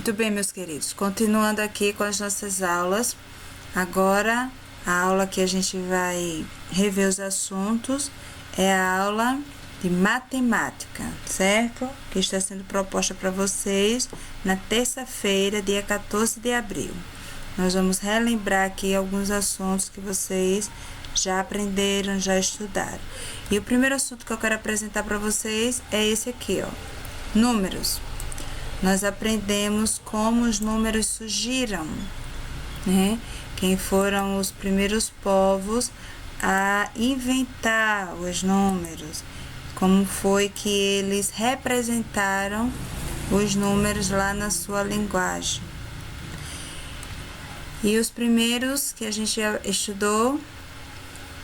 Muito bem, meus queridos, continuando aqui com as nossas aulas. Agora, a aula que a gente vai rever os assuntos é a aula de matemática, certo? Que está sendo proposta para vocês na terça-feira, dia 14 de abril. Nós vamos relembrar aqui alguns assuntos que vocês já aprenderam, já estudaram. E o primeiro assunto que eu quero apresentar para vocês é esse aqui, ó, números. Nós aprendemos como os números surgiram, né? Quem foram os primeiros povos a inventar os números, como foi que eles representaram os números lá na sua linguagem. E os primeiros que a gente estudou,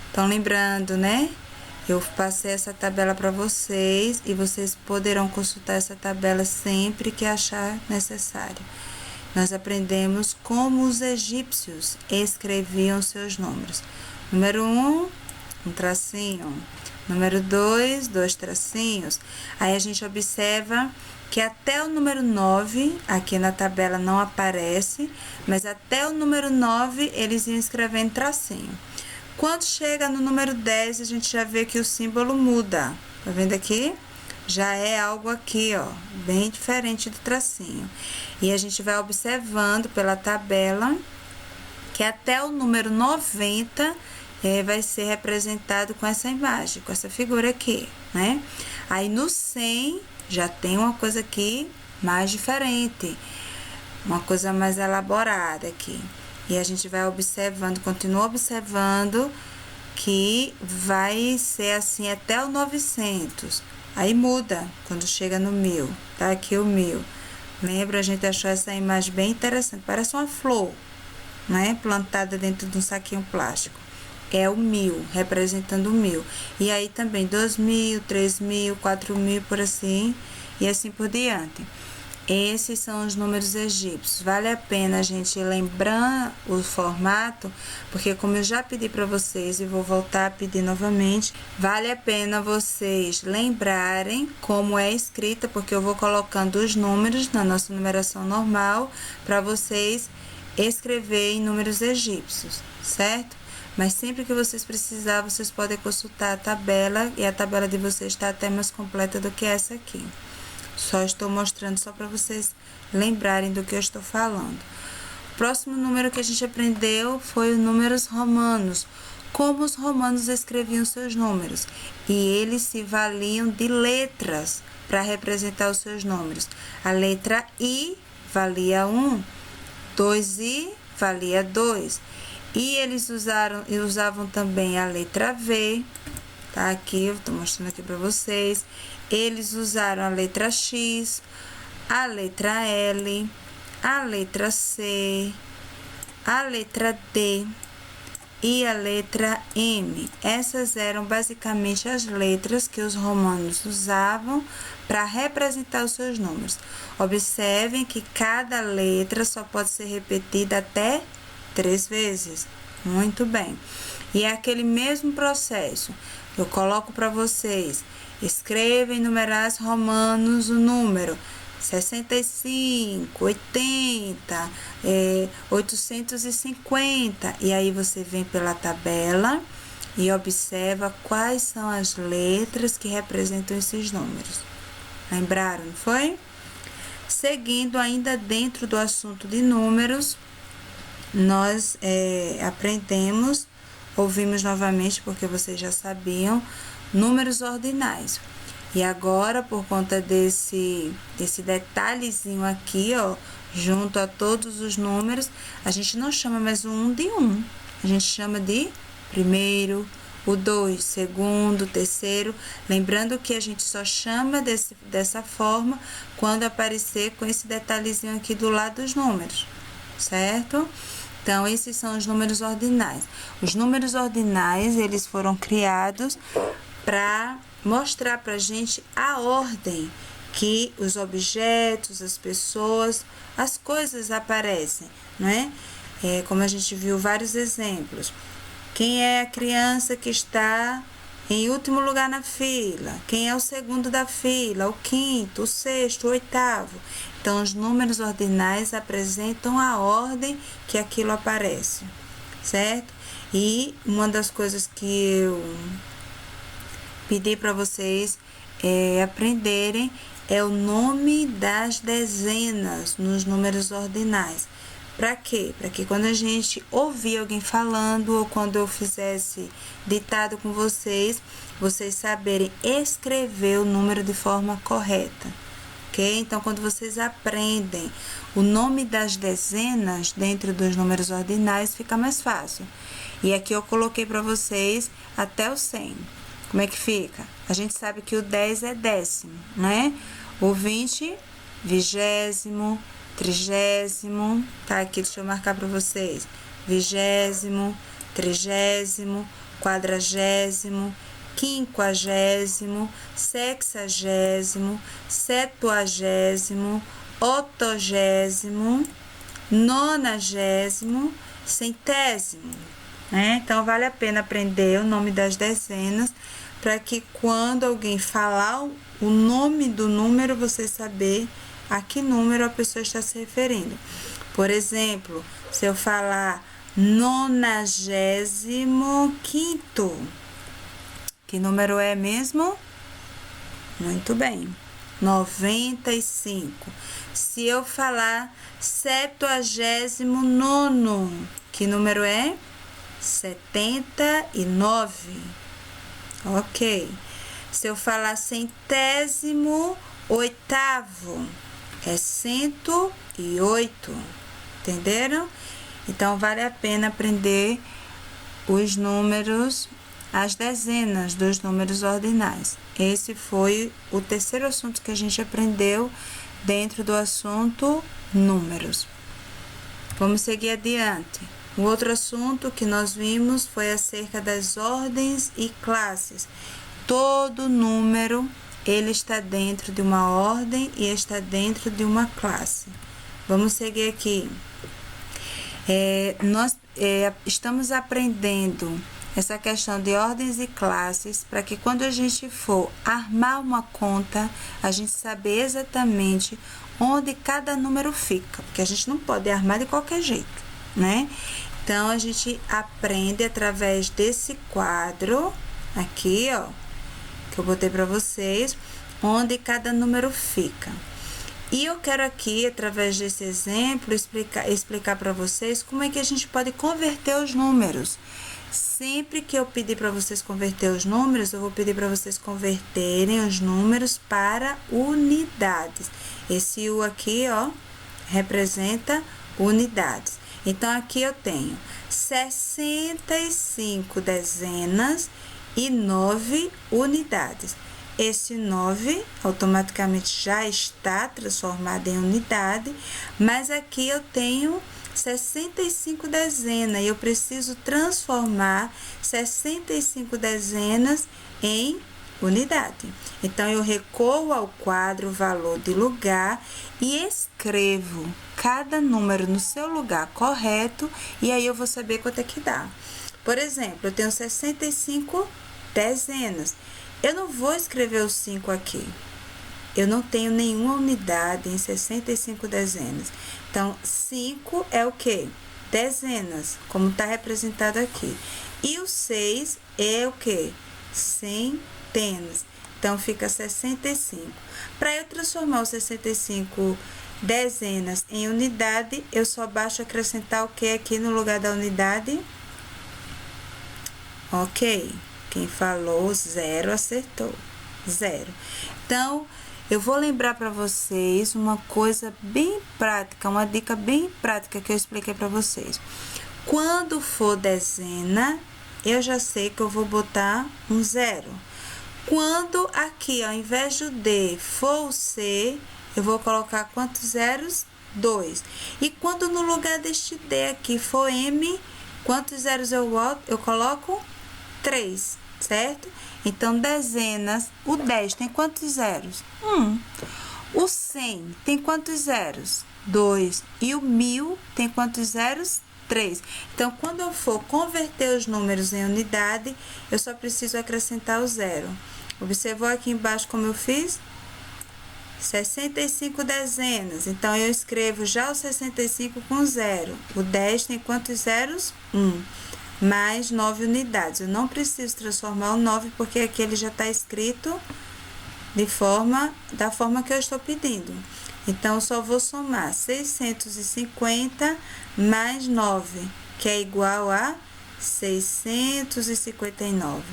estão lembrando, né? Eu passei essa tabela para vocês e vocês poderão consultar essa tabela sempre que achar necessário. Nós aprendemos como os egípcios escreviam seus números. Número 1, um tracinho. Número 2, 2 tracinhos. Aí a gente observa que até o número 9, aqui na tabela não aparece, mas até o número 9 eles iam escrevendo tracinho. Quando chega no número 10, a gente já vê que o símbolo muda. Tá vendo aqui? Já é algo aqui, ó, bem diferente do tracinho. E a gente vai observando pela tabela que até o número 90 vai ser representado com essa imagem, com essa figura aqui, né? Aí no 100 já tem uma coisa aqui mais diferente, uma coisa mais elaborada aqui. E a gente vai observando, continua observando que vai ser assim até o 900. Aí muda quando chega no 1000, tá? Aqui o 1000. Lembra, a gente achou essa imagem bem interessante, parece uma flor, né? Plantada dentro de um saquinho plástico. É o 1000, representando o 1000. E aí também 2000, 3000, 4000, por assim, e assim por diante. Esses são os números egípcios. Vale a pena a gente lembrar o formato, porque como eu já pedi para vocês e vou voltar a pedir novamente, vale a pena vocês lembrarem como é escrita, porque eu vou colocando os números na nossa numeração normal para vocês escreverem números egípcios, certo? Mas sempre que vocês precisarem, vocês podem consultar a tabela e a tabela de vocês está até mais completa do que essa aqui. Só estou mostrando só para vocês lembrarem do que eu estou falando. O próximo número que a gente aprendeu foi os números romanos. Como os romanos escreviam seus números. E eles se valiam de letras para representar os seus números. A letra I valia 1, 2I valia 2. E eles usavam também a letra V. Tá aqui, eu tô mostrando aqui para vocês. Eles usaram a letra X, a letra L, a letra C, a letra D e a letra M. Essas eram basicamente as letras que os romanos usavam para representar os seus números. Observem que cada letra só pode ser repetida até 3 vezes. Muito bem. E é aquele mesmo processo. Eu coloco para vocês, escreva em numerais romanos o número 65, 80, 850. E aí você vem pela tabela e observa quais são as letras que representam esses números. Lembraram, não foi? Seguindo ainda dentro do assunto de números, nós aprendemos, ouvimos novamente, porque vocês já sabiam, números ordinais. E agora, por conta desse detalhezinho aqui, ó, junto a todos os números, a gente não chama mais o 1 de 1. A gente chama de primeiro, o 2, segundo, terceiro. Lembrando que a gente só chama dessa forma quando aparecer com esse detalhezinho aqui do lado dos números, certo? Então, esses são os números ordinais. Os números ordinais, eles foram criados para mostrar para a gente a ordem que os objetos, as pessoas, as coisas aparecem, não é? Como a gente viu vários exemplos. Quem é a criança que está Em último lugar na fila, quem é o segundo da fila, o quinto, o sexto, o oitavo. Então, os números ordinais apresentam a ordem que aquilo aparece, certo? E uma das coisas que eu pedi para vocês aprenderem é o nome das dezenas nos números ordinais. Para quê? Para que quando a gente ouvir alguém falando ou quando eu fizesse ditado com vocês, vocês saberem escrever o número de forma correta, ok? Então, quando vocês aprendem o nome das dezenas dentro dos números ordinais, fica mais fácil. E aqui eu coloquei para vocês até o 100. Como é que fica? A gente sabe que o 10 é décimo, né? O 20, vigésimo, trigésimo, tá aqui, deixa eu marcar para vocês. Vigésimo, trigésimo, quadragésimo, quinquagésimo, sexagésimo, septuagésimo, otogésimo, nonagésimo, centésimo, né? Então, vale a pena aprender o nome das dezenas para que quando alguém falar o nome do número, você saber a que número a pessoa está se referindo. Por exemplo, se eu falar 95º, que número é mesmo? Muito bem, 95. Se eu falar 79º, que número é? 79. Ok. Se eu falar 108º, é 108. Entenderam? Então, vale a pena aprender os números, as dezenas dos números ordinais. Esse foi o terceiro assunto que a gente aprendeu dentro do assunto números. Vamos seguir adiante. O outro assunto que nós vimos foi acerca das ordens e classes. Todo número, ele está dentro de uma ordem e está dentro de uma classe. Vamos seguir aqui. Nós estamos aprendendo essa questão de ordens e classes para que quando a gente for armar uma conta, a gente saber exatamente onde cada número fica, porque a gente não pode armar de qualquer jeito, né? Então, a gente aprende através desse quadro aqui, ó, que eu botei para vocês, onde cada número fica. E eu quero aqui, através desse exemplo, explicar para vocês como é que a gente pode converter os números. Sempre que eu pedir para vocês converter os números, eu vou pedir para vocês converterem os números para unidades. Esse U aqui, ó, representa unidades. Então, aqui eu tenho 65 dezenas e 9 unidades. Esse 9 automaticamente já está transformado em unidade, mas aqui eu tenho 65 dezenas e eu preciso transformar 65 dezenas em unidade. Então, eu recuo ao quadro valor de lugar e escrevo cada número no seu lugar correto e aí eu vou saber quanto é que dá. Por exemplo, eu tenho 65 dezenas. Eu não vou escrever o 5 aqui. Eu não tenho nenhuma unidade em 65 dezenas. Então, 5 é o quê? Dezenas, como está representado aqui. E o 6 é o quê? Centenas. Então, fica 65. Para eu transformar os 65 dezenas em unidade, eu só baixo acrescentar o que aqui no lugar da unidade? Ok. Quem falou 0 acertou. 0. Então, eu vou lembrar para vocês uma coisa bem prática, uma dica bem prática que eu expliquei para vocês. Quando for dezena, eu já sei que eu vou botar um 0. Quando aqui, ao invés do D for o C, eu vou colocar quantos zeros? 2. E quando no lugar deste D aqui for M, quantos zeros eu coloco? 3, certo? Então, dezenas, o 10 tem quantos zeros? 1. O 100 tem quantos zeros? 2. E o 1000 tem quantos zeros? 3. Então, quando eu for converter os números em unidade, eu só preciso acrescentar o 0. Observou aqui embaixo como eu fiz? 65 dezenas. Então, eu escrevo já o 65 com 0. O 10 tem quantos zeros? 1. Mais 9 unidades. Eu não preciso transformar o 9, porque aqui ele já está escrito da forma que eu estou pedindo. Então, eu só vou somar 650 mais 9, que é igual a 659.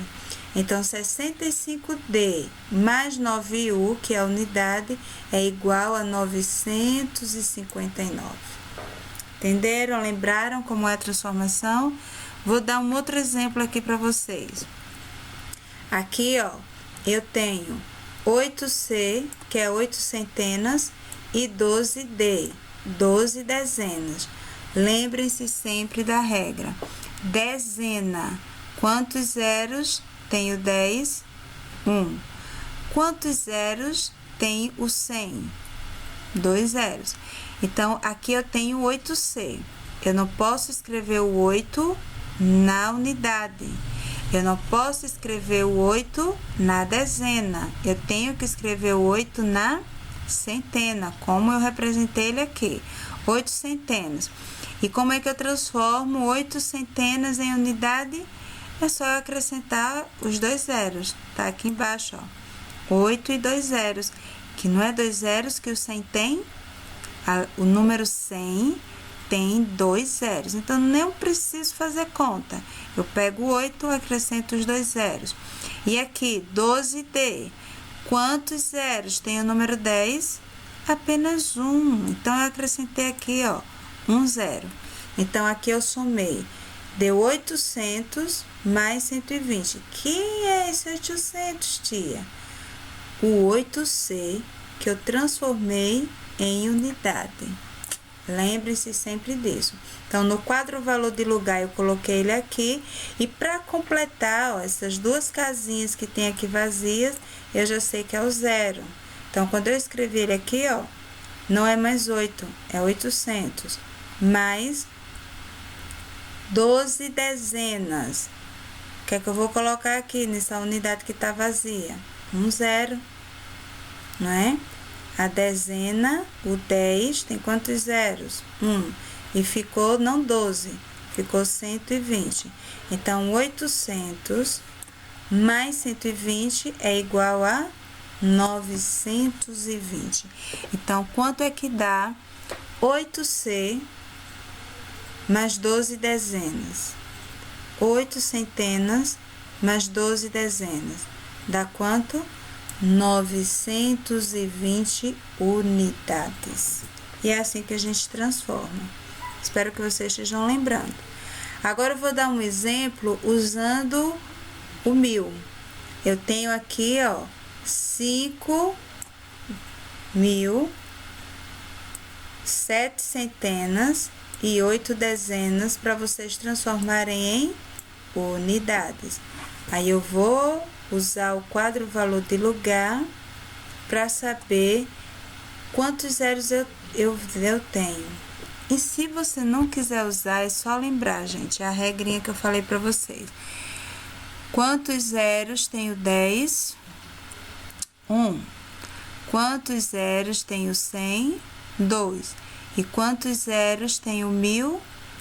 Então, 65D mais 9U, que é a unidade, é igual a 959. Entenderam? Lembraram como é a transformação? Vou dar um outro exemplo aqui para vocês. Aqui, ó, eu tenho 8C, que é 8 centenas, e 12D, 12 dezenas. Lembrem-se sempre da regra. Dezena, quantos zeros tem o 10? 1. Quantos zeros tem o 100? 2 zeros. Então, aqui eu tenho 8C. Eu não posso escrever o 8 na unidade. Eu não posso escrever o 8 na dezena. Eu tenho que escrever o 8 na centena, como eu representei ele aqui. 8 centenas. E como é que eu transformo 8 centenas em unidade? É só eu acrescentar os 2 zeros. Tá aqui embaixo, ó. 8 e 2 zeros. Que não é 2 zeros que o 100 tem? O número 100 tem 2 zeros. Então, não preciso fazer conta. Eu pego o 8, acrescento os 2 zeros. E aqui, 12D. Quantos zeros tem o número 10? Apenas 1. Então, eu acrescentei aqui, ó, 1 zero. Então, aqui eu somei. Deu 800 mais 120. Quem é esse 800, tia? O 8C que eu transformei em unidade. Lembre-se sempre disso. Então, no quadro valor de lugar, eu coloquei ele aqui. E para completar, ó, essas duas casinhas que tem aqui vazias, eu já sei que é o 0. Então, quando eu escrevi ele aqui, ó, não é mais 8, é 800. Mais 12 dezenas. O que é que eu vou colocar aqui nessa unidade que está vazia? 0, não é? A dezena, o 10, tem quantos zeros? 1. E ficou, não 12, ficou 120. Então, 800 mais 120 é igual a 920. Então, quanto é que dá 8C mais 12 dezenas? 8 centenas mais 12 dezenas. Dá quanto? 920 unidades. E é assim que a gente transforma. Espero que vocês estejam lembrando. Agora eu vou dar um exemplo usando o 1000. Eu tenho aqui, ó, 5.000, 7 centenas e 8 dezenas para vocês transformarem em unidades. Aí eu vou usar o quadro valor de lugar para saber quantos zeros eu tenho. E se você não quiser usar, é só lembrar, gente, a regrinha que eu falei para vocês. Quantos zeros tem o 10? 1. Quantos zeros tem o 100? 2. E quantos zeros tem o 1000?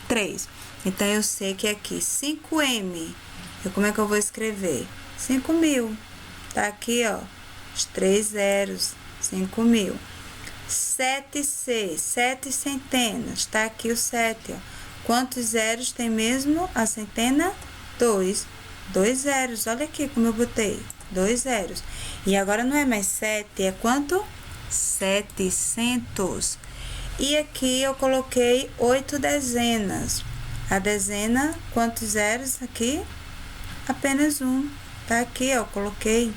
3. Então, eu sei que aqui, 5M, como é que eu vou escrever? 5.000. Tá aqui, ó, os 3 zeros, 5.000. 7C, 7 centenas, tá aqui o 7, ó. Quantos zeros tem mesmo a centena? 2. 2 zeros, olha aqui como eu botei, 2 zeros. E agora não é mais 7, é quanto? 700. E aqui eu coloquei 8 dezenas. A dezena, quantos zeros aqui? Apenas 1. Tá aqui, ó, coloquei.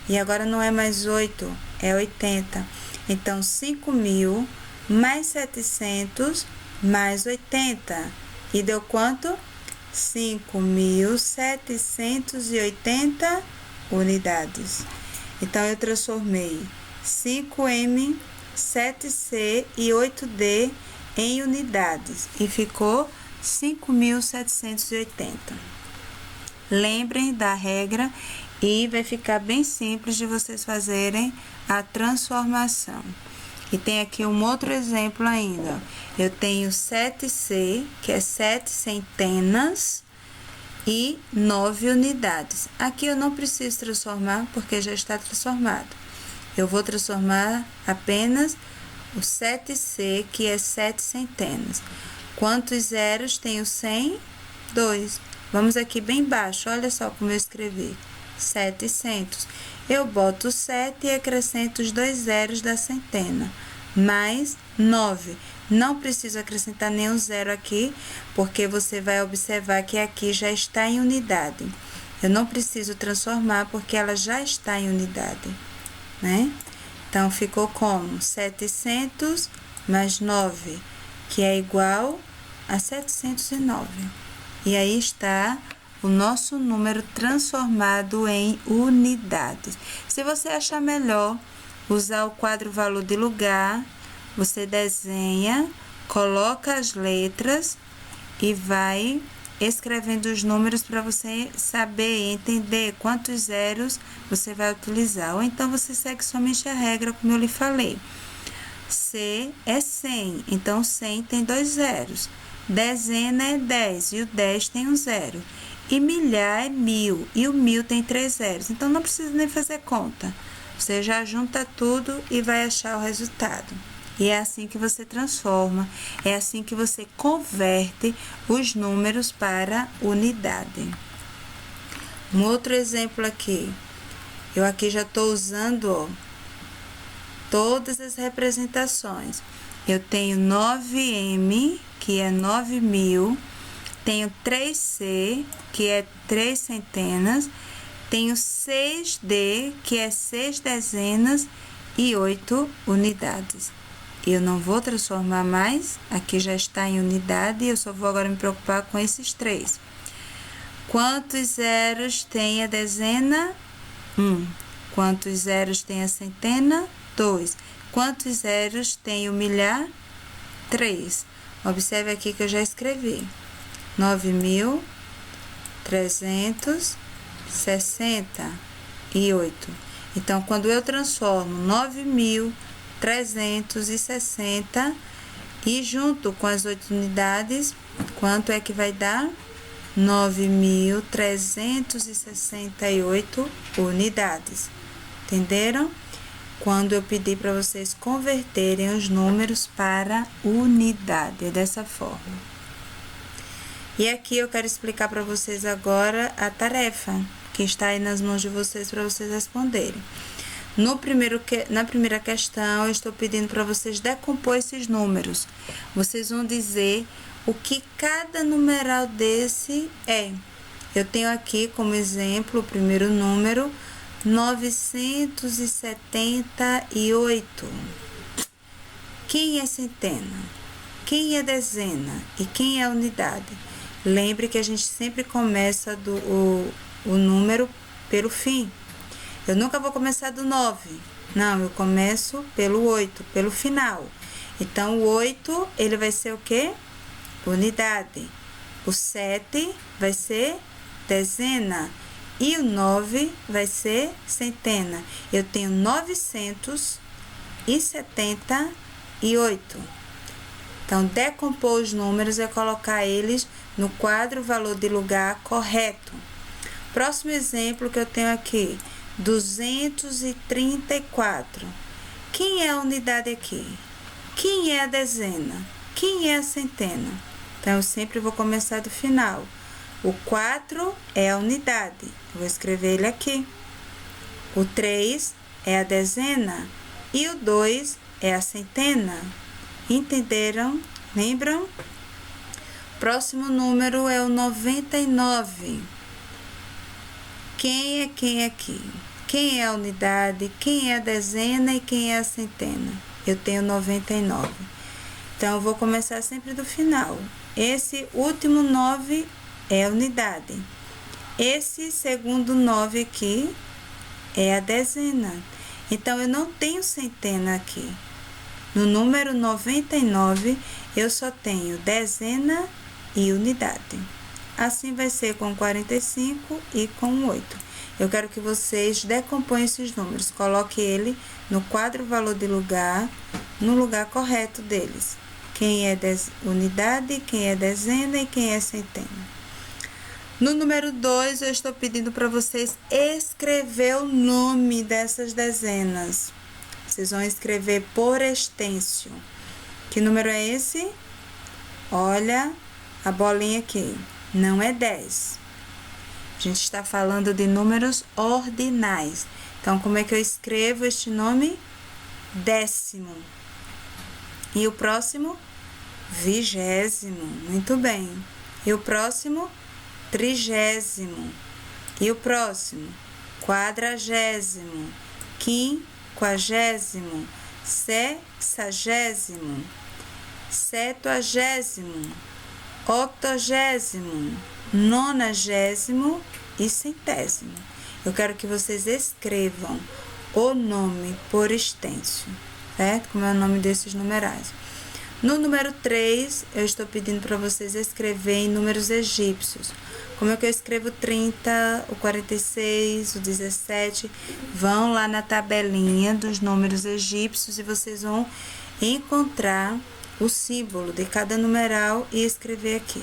E agora não é mais 8, é 80. Então, 5.000 mais 700 mais 80. E deu quanto? 5.780 unidades. Então, eu transformei 5M, 7C e 8D em unidades. E ficou 5.780. Lembrem da regra e vai ficar bem simples de vocês fazerem a transformação. E tem aqui um outro exemplo ainda. Eu tenho 7C, que é 7 centenas e 9 unidades. Aqui eu não preciso transformar, porque já está transformado. Eu vou transformar apenas o 7C, que é 7 centenas. Quantos zeros tem o 100? 2. Vamos aqui bem baixo, olha só como eu escrevi. 700. Eu boto 7 e acrescento os 2 zeros da centena, mais 9. Não preciso acrescentar nenhum zero aqui, porque você vai observar que aqui já está em unidade. Eu não preciso transformar, porque ela já está em unidade, né? Então, ficou como 700 mais 9, que é igual a 709. E aí está o nosso número transformado em unidades. Se você achar melhor usar o quadro valor de lugar, você desenha, coloca as letras e vai escrevendo os números para você saber e entender quantos zeros você vai utilizar. Ou então você segue somente a regra, como eu lhe falei. C é 100, então 100 tem 2 zeros. Dezena é 10 e o 10 tem um zero. E milhar é 1000 e o 1000 tem 3 zeros. Então não precisa nem fazer conta. Você já junta tudo e vai achar o resultado. E é assim que você transforma, é assim que você converte os números para unidade. Um outro exemplo aqui. Eu aqui já estou usando, ó, todas as representações. Eu tenho 9M, que é 9.000, tenho 3C, que é 3 centenas, tenho 6D, que é 6 dezenas e 8 unidades. Eu não vou transformar mais, aqui já está em unidade, eu só vou agora me preocupar com esses 3. Quantos zeros tem a dezena? 1. Quantos zeros tem a centena? 2. Quantos zeros tem o milhar? 3. Observe aqui que eu já escrevi. 9.368. Então, quando eu transformo 9.360 e junto com as 8 unidades, quanto é que vai dar? 9.368 unidades. Entenderam? Quando eu pedi para vocês converterem os números para unidade, é dessa forma. E aqui eu quero explicar para vocês agora a tarefa que está aí nas mãos de vocês para vocês responderem. Na primeira questão, eu estou pedindo para vocês decompor esses números. Vocês vão dizer o que cada numeral desse é. Eu tenho aqui como exemplo o primeiro número, 978. Quem é centena? Quem é dezena? E quem é unidade? Lembre que a gente sempre começa o número pelo fim. Eu nunca vou começar do 9. Não, eu começo pelo 8, pelo final. Então, o 8, ele vai ser o quê? Unidade. O 7 vai ser dezena. E o 9 vai ser centena. Eu tenho 978. Então, decompor os números é colocar eles no quadro valor de lugar correto. Próximo exemplo que eu tenho aqui, 234. Quem é a unidade aqui? Quem é a dezena? Quem é a centena? Então, eu sempre vou começar do final. O 4 é a unidade, vou escrever ele aqui. O 3 é a dezena e o 2 é a centena. Entenderam? Lembram? Próximo número é o 99. Quem é aqui? Quem é a unidade? Quem é a dezena e quem é a centena? Eu tenho 99. Então, eu vou começar sempre do final. Esse último 9 é a unidade. Esse segundo 9 aqui é a dezena. Então, eu não tenho centena aqui. No número 99, eu só tenho dezena e unidade. Assim vai ser com 45 e com 8. Eu quero que vocês decomponham esses números, coloque ele no quadro valor de lugar, no lugar correto deles. Quem é unidade, quem é dezena e quem é centena. No número 2, eu estou pedindo para vocês escrever o nome dessas dezenas. Vocês vão escrever por extensio. Que número é esse? Olha a bolinha aqui. Não é 10. A gente está falando de números ordinais. Então, como é que eu escrevo este nome? Décimo. E o próximo? Vigésimo. Muito bem. E o próximo? Trigésimo. E o próximo? Quadragésimo. Quinquagésimo. Sexagésimo. Septuagésimo. Octogésimo. Nonagésimo e centésimo. Eu quero que vocês escrevam o nome por extenso, certo? Como é o nome desses numerais. No número 3, eu estou pedindo para vocês escreverem números egípcios. Como é que eu escrevo 30, o 46, o 17? Vão lá na tabelinha dos números egípcios e vocês vão encontrar o símbolo de cada numeral e escrever aqui.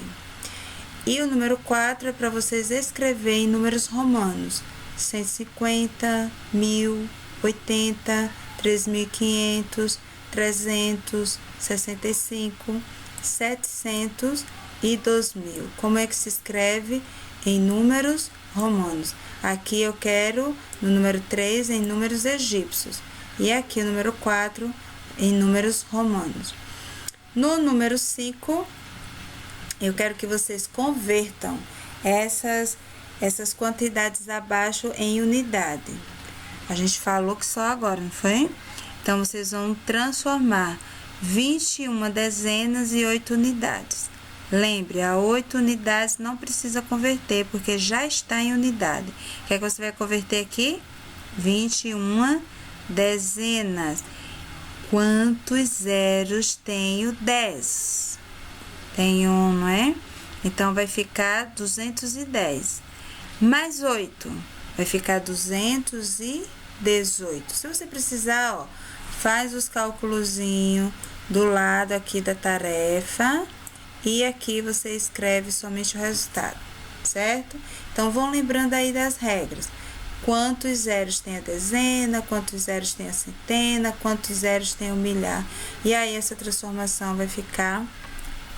E o número 4 é para vocês escreverem números romanos. 150, 1000, 80, 3.500, 300, 65, 700 e 2.000. Como é que se escreve em números romanos? Aqui eu quero, no número 3, em números egípcios. E aqui, o número 4, em números romanos. No número 5, eu quero que vocês convertam essas quantidades abaixo em unidade. A gente falou que só agora, não foi? Então, vocês vão transformar 21 dezenas e 8 unidades. Lembre, a 8 unidades não precisa converter, porque já está em unidade. O que é que você vai converter aqui? 21 dezenas. Quantos zeros tem o 10? Tem 1, não é? Então, vai ficar 210. Mais 8, vai ficar 218. Se você precisar, ó, faz os cálculozinhos do lado aqui da tarefa e aqui você escreve somente o resultado, certo? Então, vão lembrando aí das regras. Quantos zeros tem a dezena, quantos zeros tem a centena, quantos zeros tem o milhar. E aí, essa transformação vai ficar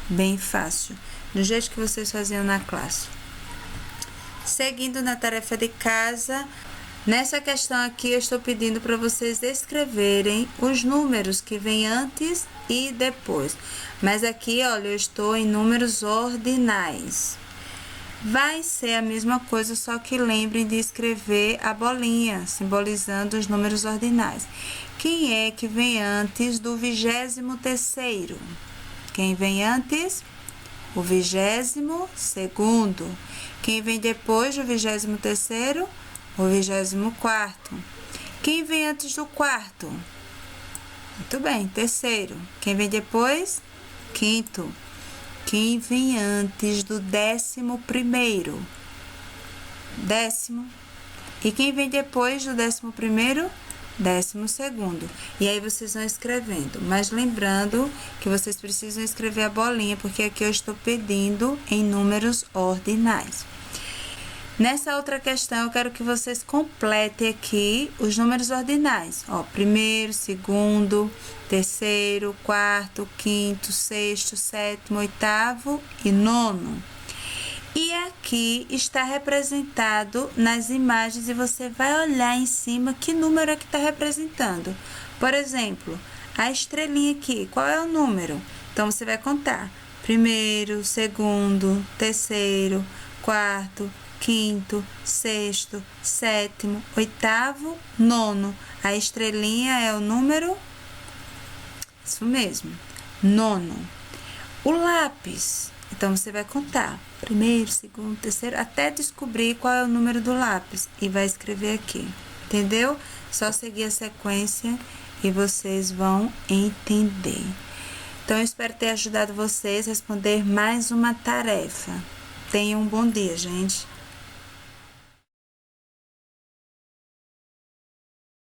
bem fácil, do jeito que vocês faziam na classe. Seguindo na tarefa de casa, nessa questão aqui eu estou pedindo para vocês escreverem os números que vêm antes e depois. Mas aqui, olha, eu estou em números ordinais. Vai ser a mesma coisa, só que lembrem de escrever a bolinha, simbolizando os números ordinais. Quem é que vem antes do 23º? Quem vem antes? O 22º. Quem vem depois do 23º? O 24º. Quem vem antes do quarto? Muito bem, terceiro. Quem vem depois? Quinto. Quem vem antes do 11º? Décimo. E quem vem depois do 11º? 12º. E aí vocês vão escrevendo. Mas lembrando que vocês precisam escrever a bolinha, porque aqui eu estou pedindo em números ordinais. Nessa outra questão, eu quero que vocês completem aqui os números ordinais. Ó, primeiro, segundo, terceiro, quarto, quinto, sexto, sétimo, oitavo e nono. E aqui está representado nas imagens e você vai olhar em cima que número é que está representando. Por exemplo, a estrelinha aqui, qual é o número? Então, você vai contar primeiro, segundo, terceiro, quarto, quinto, sexto, sétimo, oitavo, nono. A estrelinha é o número? Isso mesmo, nono. O lápis, então você vai contar primeiro, segundo, terceiro, até descobrir qual é o número do lápis e vai escrever aqui, entendeu? Só seguir a sequência e vocês vão entender. Então, eu espero ter ajudado vocês a responder mais uma tarefa. Tenham um bom dia, gente.